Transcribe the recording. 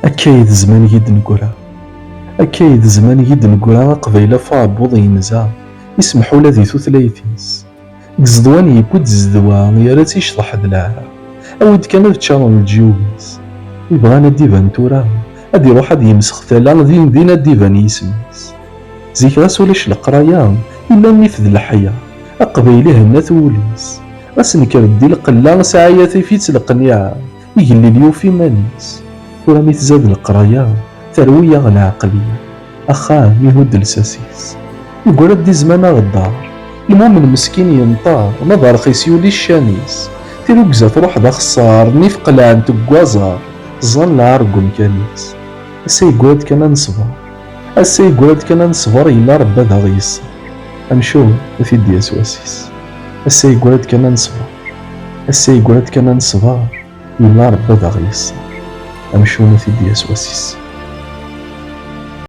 أكايد زمان يد نقرا، أكايد زمان يد نقرا قبيلة فابوض ينزا يسمحوا لا ذي ثلاثيس قزدوان يكود زدوان يا راتي يشطح دلعا أود كان تشارون الجيوبيس يبغانا ديفان تورا أدي يروح أدي يمسخ ثلا دين دينا ديفان يسميس زيك غاس ولاش القرايا إلا نفذ الحياة أقبيلي هنا ثوليس غاسنكر دي القلا ساعياتي في تلقنيا يقلي اليو في مانيس وراني تزاد القرايا تروية العقلية أخاه يهود الساسيس يقول ردي زمان غدار المهم المسكين ينطار نظر رخيص يولي الشانيس تيروكزا تروح دا خسار نيف قلعن تقوازار ظن العرق مكانيس أسا يقولد كان نصبر أسا يقولد كان نصبر إلا ربا دا غيصر أمشو في دي أسواسيس أسا يقولد كان نصبر أسا يقولد كان نصبر إلا ربا دا غيصر أمشو في دي أسواسيس.